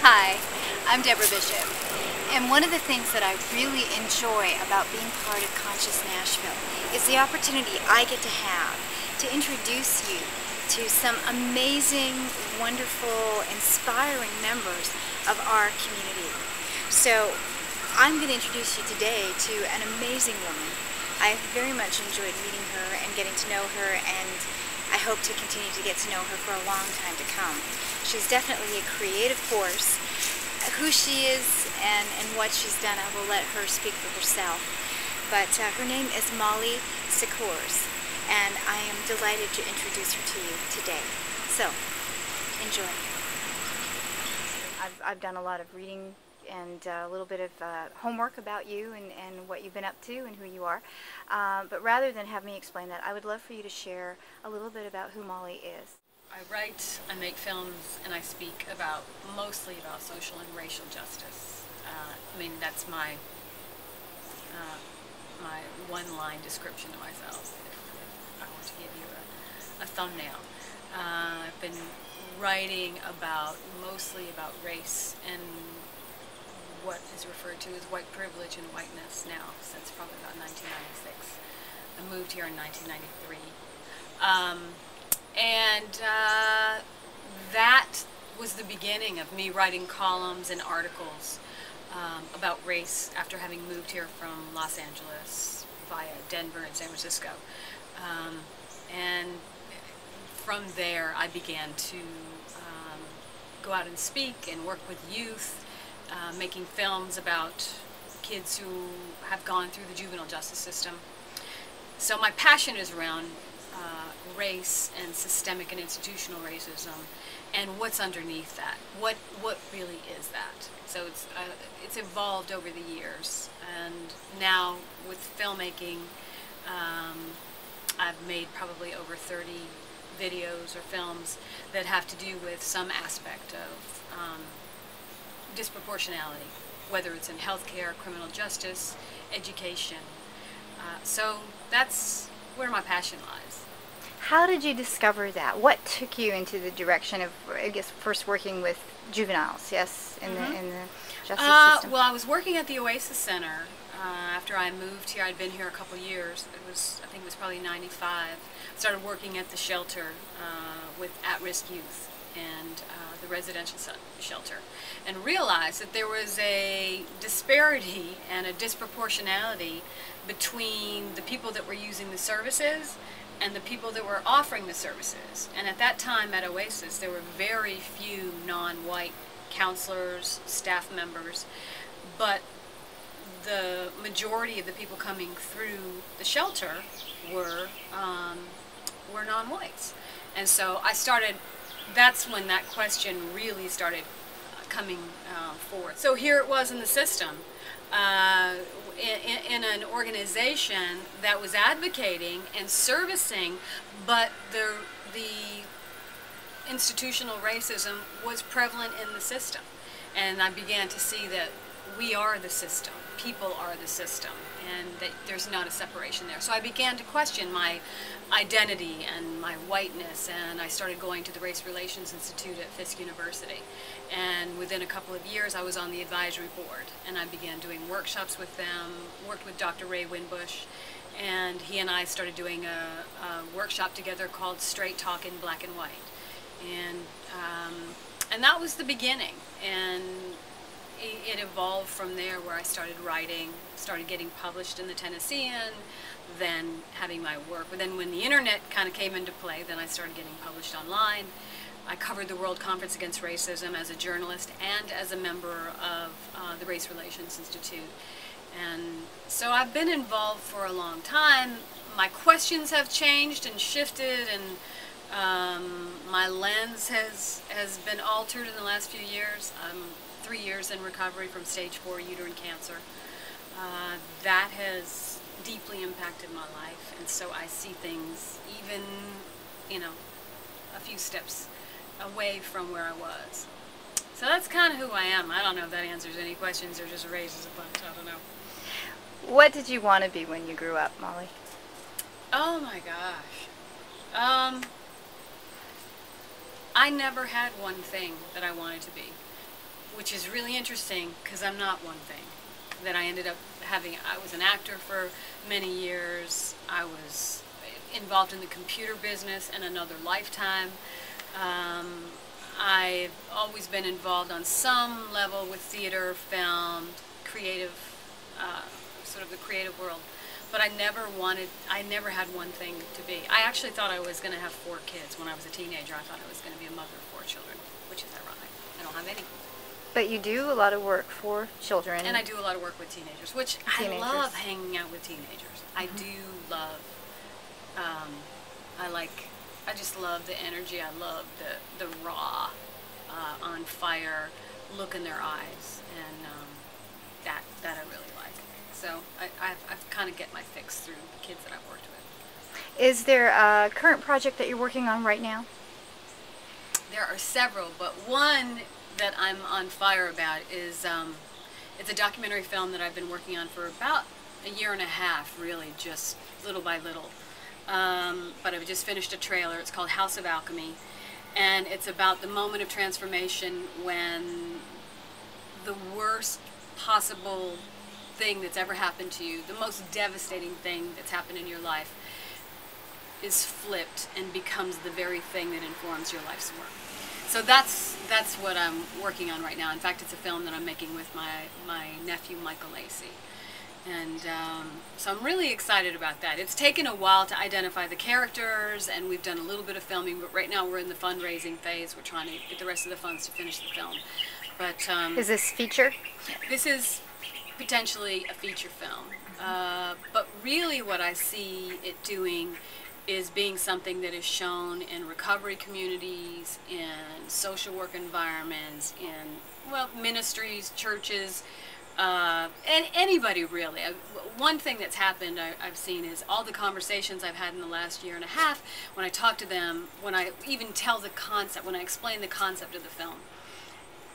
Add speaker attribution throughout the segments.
Speaker 1: Hi, I'm Deborah Bishop, and one of the things that I really enjoy about being part of Conscious Nashville is the opportunity I get to have to introduce you to some amazing, wonderful, inspiring members of our community. So I'm going to introduce you today to an amazing woman. I very much enjoyed meeting her and getting to know her, and I hope to continue to get to know her for a long time to come. She's definitely a creative force. Who she is and what she's done, I will let her speak for herself. But her name is Molly Secours, and I am delighted to introduce her to you today. So, enjoy. I've done a lot of reading and a little bit of homework about you and what you've been up to and who you are. But rather than have me explain that, I would love for you to share a little bit about who Molly is.
Speaker 2: I write, I make films, and I speak mostly about social and racial justice. I mean, that's my one-line description of myself, if I want to give you a thumbnail. I've been writing mostly about race and what is referred to as white privilege and whiteness now, since probably about 1996. I moved here in 1993. That was the beginning of me writing columns and articles about race after having moved here from Los Angeles via Denver and San Francisco. And from there I began to go out and speak and work with youth, making films about kids who have gone through the juvenile justice system. So my passion is around race and systemic and institutional racism, and what's underneath that. What really is that? So it's evolved over the years, and now with filmmaking, I've made probably over 30 videos or films that have to do with some aspect of disproportionality, whether it's in healthcare, criminal justice, education. So that's where my passion lies.
Speaker 1: How did you discover that? What took you into the direction of, I guess, first working with juveniles, yes, in the justice system?
Speaker 2: Well, I was working at the Oasis Center after I moved here. I'd been here a couple years. I think it was probably 95. Started working at the shelter with at-risk youth and the residential shelter, and realized that there was a disparity and a disproportionality between the people that were using the services and the people that were offering the services. And at that time at Oasis, there were very few non-white counselors, staff members, but the majority of the people coming through the shelter were non-whites. And so that's when that question really started coming forth. So here it was in the system, in an organization that was advocating and servicing, but the institutional racism was prevalent in the system. And I began to see that we are the system, people are the system, and that there's not a separation there. So I began to question my identity and my whiteness, and I started going to the Race Relations Institute at Fisk University. And within a couple of years I was on the advisory board, and I began doing workshops with them, worked with Dr. Ray Winbush, and he and I started doing a workshop together called Straight Talk in Black and White. And that was the beginning, and it evolved from there, where I started writing, started getting published in the Tennessean, then having my work. But then when the internet kind of came into play, then I started getting published online. I covered the World Conference Against Racism as a journalist and as a member of the Race Relations Institute. And so I've been involved for a long time. My questions have changed and shifted, and my lens has been altered in the last few years. I'm 3 years in recovery from stage 4 uterine cancer. That has deeply impacted my life, and so I see things even, a few steps away from where I was. So that's kind of who I am. I don't know if that answers any questions or just raises a bunch. I don't know.
Speaker 1: What did you want to be when you grew up, Molly?
Speaker 2: Oh my gosh. I never had one thing that I wanted to be. which is really interesting because I'm not one thing. That I ended up having, I was an actor for many years. I was involved in the computer business in another lifetime. I've always been involved on some level with theater, film, creative, sort of the creative world. But I never had one thing to be. I actually thought I was going to have 4 kids when I was a teenager. I thought I was going to be a mother of 4 children, which is ironic. I don't have any.
Speaker 1: But you do a lot of work for children.
Speaker 2: And I do a lot of work with teenagers, which I love hanging out with teenagers. I do love, I just love the energy. I love the raw, on fire look in their eyes, and that I really like. So I've kind of get my fix through the kids that I've worked with.
Speaker 1: Is there a current project that you're working on right now?
Speaker 2: There are several, but one that I'm on fire about is it's a documentary film that I've been working on for about a year and a half, really, just little by little. But I've just finished a trailer. It's called House of Alchemy, and it's about the moment of transformation when the worst possible thing that's ever happened to you, the most devastating thing that's happened in your life, is flipped and becomes the very thing that informs your life's work. So that's what I'm working on right now. In fact, it's a film that I'm making with my nephew Michael Lacey. And so I'm really excited about that. It's taken a while to identify the characters, and we've done a little bit of filming, but right now we're in the fundraising phase. We're trying to get the rest of the funds to finish the film. But
Speaker 1: is this feature?
Speaker 2: This is potentially a feature film. But really what I see it doing is being something that is shown in recovery communities, in social work environments, in, well, ministries, churches, and anybody really. One thing that's happened I've seen is all the conversations I've had in the last year and a half, when I talk to them, when I even tell the concept, when I explain the concept of the film,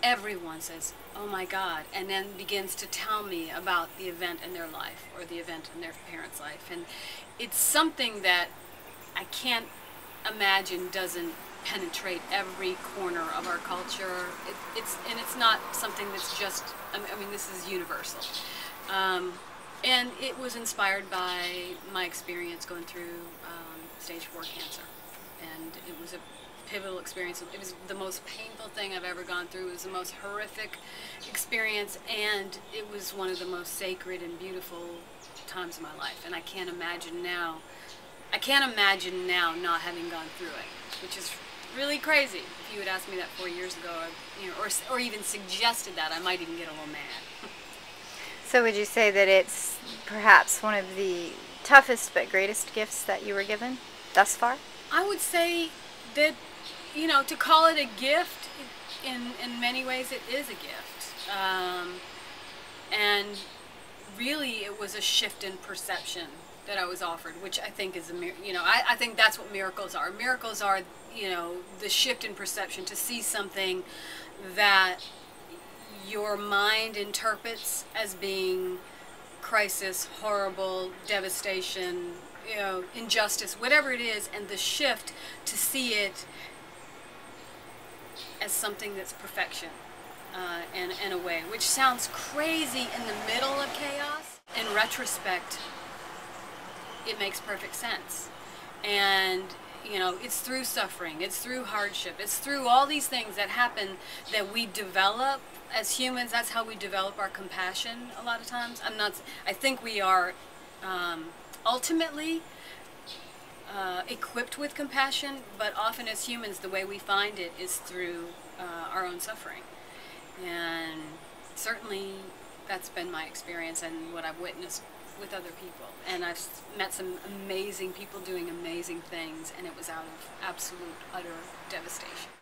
Speaker 2: everyone says, oh my God, and then begins to tell me about the event in their life or the event in their parents' life. And it's something that I can't imagine doesn't penetrate every corner of our culture. It's not something that's just, I mean, this is universal. And it was inspired by my experience going through stage 4 cancer. And it was a pivotal experience. It was the most painful thing I've ever gone through. It was the most horrific experience, and it was one of the most sacred and beautiful times of my life. And I can't imagine now not having gone through it, which is really crazy. If you had asked me that 4 years ago, you know, or even suggested that, I might even get a little mad.
Speaker 1: So would you say that it's perhaps one of the toughest but greatest gifts that you were given thus far?
Speaker 2: I would say that, you know, to call it a gift, in many ways it is a gift. And really it was a shift in perception that I was offered, which I think is I think that's what miracles are. Miracles are, you know, the shift in perception, to see something that your mind interprets as being crisis, horrible, devastation, you know, injustice, whatever it is, and the shift to see it as something that's perfection, in a way, which sounds crazy in the middle of chaos. In retrospect, it makes perfect sense. And, you know, it's through suffering, it's through hardship, it's through all these things that happen that we develop as humans. That's how we develop our compassion a lot of times. I think we are ultimately equipped with compassion, but often as humans the way we find it is through our own suffering. And certainly that's been my experience and what I've witnessed with other people. And I've met some amazing people doing amazing things, and it was out of absolute, utter devastation.